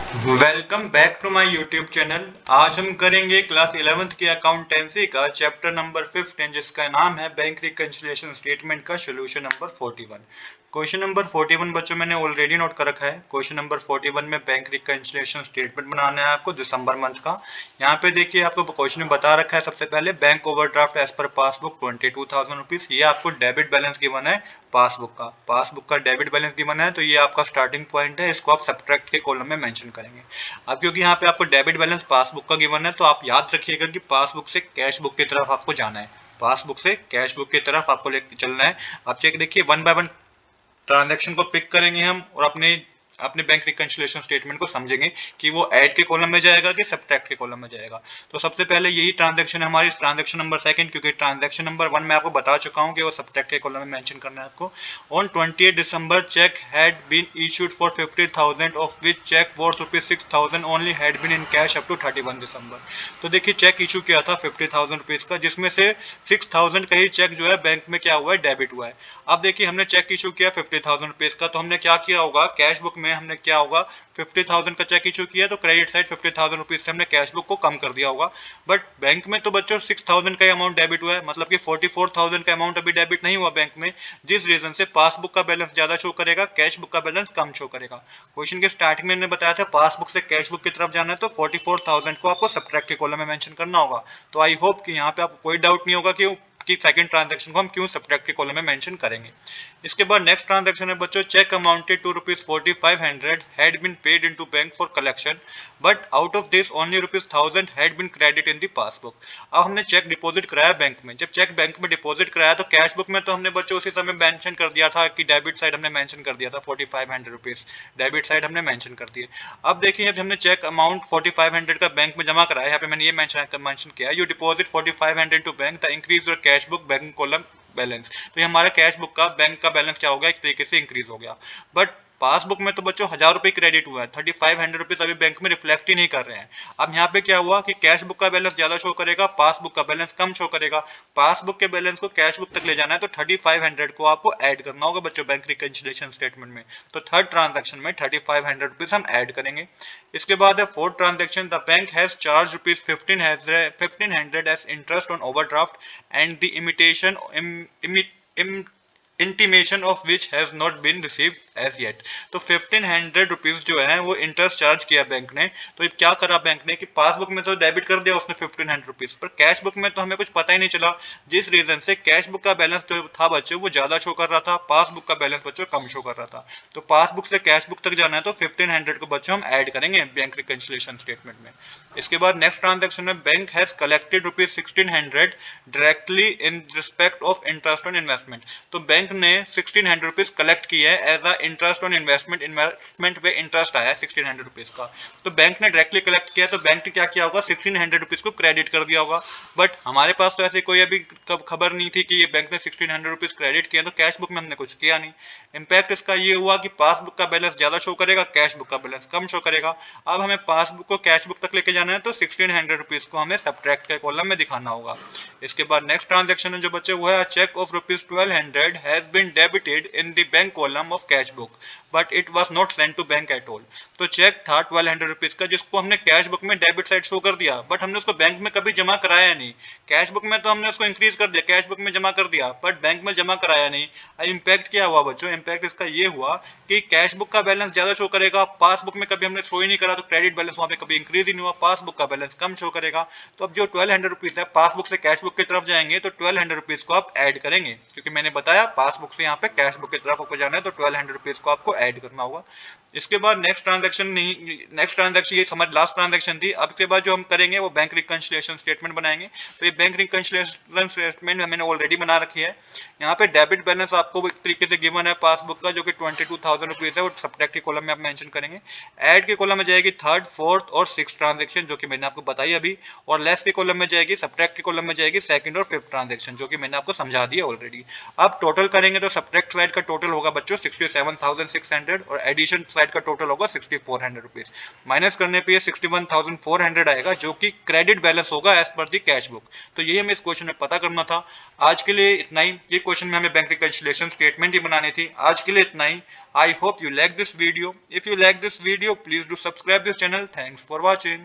Welcome back to my YouTube channel. आज हम करेंगे क्लास 11th की अकाउंटेंसी का चैप्टर नंबर 15 जिसका नाम है बैंक रिकंसिलिएशन स्टेटमेंट का सोल्यूशन नंबर 41। क्वेश्चन नंबर 41 बच्चों मैंने ऑलरेडी नोट कर रखा है। क्वेश्चन नंबर 41 में बैंक रिकंसिलिएशन स्टेटमेंट बनाना है आपको दिसंबर मंथ का। यहाँ पे देखिए आपको क्वेश्चन में बता रखा है सबसे पहले बैंक ओवरड्राफ्ट एज पर पासबुक 22,000 रुपीज। ये आपको डेबिट बैलेंस गिवन है पासबुक का डेबिट बैलेंस गिवन है, तो ये आपका स्टार्टिंग पॉइंट है। इसको आप सब्ट्रैक्ट के कॉलम में मेंशन करेंगे। अब क्योंकि यहाँ पे आपको डेबिट बैलेंस पासबुक का गिवन है, तो आप याद रखिएगा कि पासबुक से कैश बुक की तरफ आपको जाना है। पासबुक से कैश बुक की तरफ आपको लेकर चलना है। आप चेक देखिए, वन बाय वन ट्रांजैक्शन को पिक करेंगे हम और अपने अपने बैंक रिकंसिलिएशन स्टेटमेंट को समझेंगे कि वो ऐड के कॉलम में जाएगा कि सब्ट्रैक्ट के कॉलम में जाएगा। तो सबसे पहले यही ट्रांजैक्शन है हमारी, ट्रांजैक्शन नंबर सेकंड, क्योंकि ट्रांजैक्शन नंबर 1 मैं आपको बता चुका हूं कि वो सब्ट्रैक्ट के कॉलम में मेंशन करना है आपको। On 28 December cheque had been issued for 50,000 of which cheque worth ₹6,000 only had been in cash up to 31 December. तो देखिए चेक इशू किया था 50,000 रुपीज का, जिसमें से 6,000 का ही चेक जो है बैंक में क्या हुआ है, डेबिट हुआ है। अब देखिए हमने चेक इशू किया 50,000 रुपीज का, तो हमने क्या किया होगा, कैश बुक में हमने क्या होगा, 50,000 का चेक इशू किया तो क्रेडिट साइड 50,000 रुपीज से हमने कैश बुक को कम कर दिया होगा। बट बैंक में तो बच्चों 6,000 का अमाउंट डेबिट हुआ है, मतलब कि 44,000 का अमाउंट अभी डेबिट नहीं हुआ बैंक में, जिस रीजन से पासबुक का बैलेंस ज्यादा शो करेगा, कैश बुक का बैलेंस कम शो करेगा। क्वेश्चन के स्टार्टिंग में मैंने बताया था पासबुक से कैश बुक की तरफ जाना है, तो 44,000 को आपको सब्ट्रैक्ट के कॉलम में मेंशन करना होगा। तो आई होप कि यहाँ पे आपको कोई डाउट नहीं होगा कि सेकंड ट्रांजैक्शन को हम क्यों सब्ट्रैक्ट के कॉलम में मेंशन करेंगे। इसके बाद नेक्स्ट ट्रांजैक्शन है बच्चों, cheque amounted to ₹4,500 had been paid into bank for collection, but out of this only ₹1,000 had been credit in the passbook. अब हमने चेक डिपॉजिट कराया बैंक में। जब चेक बैंक में डिपॉजिट कराया तो कैश बुक में तो हमने बच्चों उसी समय मेंशन कर दिया था कि डेबिट साइड हमने मेंशन कर दिया था 4,500 रुपीज, डेबिट साइड हमने मेंशन कर दिए। अब देखिए जब हमने चेक अमाउंट 4,500 का बैंक में जमा कराया, यहाँ पे मैंने ये मेंशन किया, you deposit 4,500 to bank the increase your cash book bank column balance. तो ये हमारा कैश बुक का बैंक का बैलेंस क्या हो गया, एक तरीके से इंक्रीज हो गया। बट पासबुक में तो बच्चों 1,000 रुपए क्रेडिट हुआ है, 3,500 रुपीज अभी बैंक में रिफ्लेक्ट ही नहीं कर रहे हैं। अब यहाँ पे क्या हुआ कि कैश बुक का बैलेंस ज्यादा शो करेगा, पासबुक का बैलेंस कम शो करेगा। पासबुक के बैलेंस को कैश बुक तक ले जाना है तो 3,500 को आपको ऐड करना होगा बच्चों बैंक रिकंसिलिएशन स्टेटमेंट में। तो थर्ड ट्रांजैक्शन में 3,500 रुपीज हम ऐड करेंगे। इसके बाद है fourth transaction, the bank has charge ₹1,500 as interest on overdraft and the intimation of which has not been received as yet. तो 1,500 रुपीज जो है वो इंटरेस्ट चार्ज किया बैंक ने। तो ये क्या करा बैंक ने कि पासबुक में तो डेबिट कर दिया उसने 1,500 रुपीज, पर कैश बुक में तो हमें कुछ पता ही नहीं चला, जिस रीजन से कैश बुक का बैलेंस जो था बच्चों वो ज्यादा शो कर रहा था, पासबुक का बैलेंस बच्चों कम शो कर रहा था। तो पासबुक से कैश बुक तक जाना है तो 1,500 को बच्चों हम ऐड करेंगे बैंक रिकंसिलिएशन स्टेटमेंट में। इसके बाद नेक्स्ट ट्रांजैक्शन में bank has collected ₹1,600 directly in respect of interest on investment. तो बैंक ने 1,600 रुपीज कलेक्ट किया है as a interest on investment पे इंटरेस्ट आया है 1,600 रुपीज का। तो बैंक ने डायरेक्टली कलेक्ट किया, तो बैंक ने क्या किया होगा, 1,600 रुपीज को क्रेडिट कर दिया होगा। बट हमारे पास तो ऐसे कोई अभी कब खबर नहीं थी कि ये बैंक ने 1,600 रुपीज क्रेडिट किया, तो कैश बुक में हमने कुछ किया नहीं। इम्पैक्ट इसका ये हुआ कि पासबुक का बैलेंस ज्यादा शो करेगा, कैश बुक का बैलेंस कम शो करेगा। अब हमें पासबुक को कैश बुक तक लेके जाना है तो 1,600 रुपीज को हमें सब्ट्रैक्ट के कॉलम में दिखाना होगा। इसके बाद नेक्स्ट ट्रांजैक्शन है जो बच्चे वो है, cheque of ₹1,200 has been debited in the bank column of cash book but it was not sent to bank at all. तो चेक था 1,200 रुपीज का जिसको हमने कैश बुक में डेबिट साइड शो कर दिया, बट हमने उसको बैंक में कभी जमा कराया नहीं। कैश बुक में तो हमने उसको इंक्रीज कर दिया, कैश बुक में जमा कर दिया, बट बैंक में जमा कराया नहीं। इम्पैक्ट क्या हुआ बच्चों, इम्पैक्ट इसका ये हुआ कि कैश बुक का बैलेंस ज्यादा शो करेगा, पासबुक में कभी हमने शो ही नहीं करा तो क्रेडिट बैलेंस वहां पे कभी इंक्रीज ही नहीं हुआ, पासबुक का बैलेंस कम शो करेगा। तो अब जो 1,200 रुपीज है पासबुक से कैश बुक की तरफ जाएंगे तो 1,200 रुपीज को आप ऐड करेंगे, क्योंकि मैंने बताया पासबुक से यहाँ पे कैश बुक की तरफ आपको जाना है तो 1,200 रुपीज को आपको ऐड करना होगा। इसके बाद नेक्स्ट ट्रांजैक्शन नहीं, नेक्स्ट ट्रांजैक्शन ये समझ लास्ट ट्रांजैक्शन थी। अब के बाद जो हम करेंगे वो बैंक रिकंसिलिएशन स्टेटमेंट बनाएंगे। तो ये बैंक रिकंसिलिएशन स्टेटमेंट मैंने ऑलरेडी बना रखी है। यहाँ पे डेबिट बैलेंस आपको एक तरीके से गिवन है पासबुक का जो कि 22,000 रुपीज है, वो सब्ट्रैक्ट के कॉलम में आप मेंशन करेंगे। ऐड के कॉलम में जाएगी थर्ड, फोर्थ और सिक्स ट्रांजैक्शन जो कि मैंने आपको बताई अभी, और लेस के कॉलम में जाएगी, सब्ट्रैक्ट के कॉलम में जाएगी सेकंड और फिफ्थ ट्रांजैक्शन जो कि मैंने आपको समझा दिया ऑलरेडी। अब टोटल करेंगे तो सब्ट्रैक्ट साइड का टोटल होगा बच्चों 67,600 और एडिशन साइड का टोटल होगा 6400 रुपीज। माइनस करने पे ये 61,400 आएगा जो कि क्रेडिट बैलेंस होगा एज पर दी कैश बुक। तो यही हमें इस क्वेश्चन में पता करना था। आज के लिए इतना ही। ये क्वेश्चन में हमें बैंक रिकंसिलिएशन स्टेटमेंट ही बनानी थी। आज के लिए इतना ही। I hope you like this video. If you like this video, please do subscribe this channel. Thanks for watching.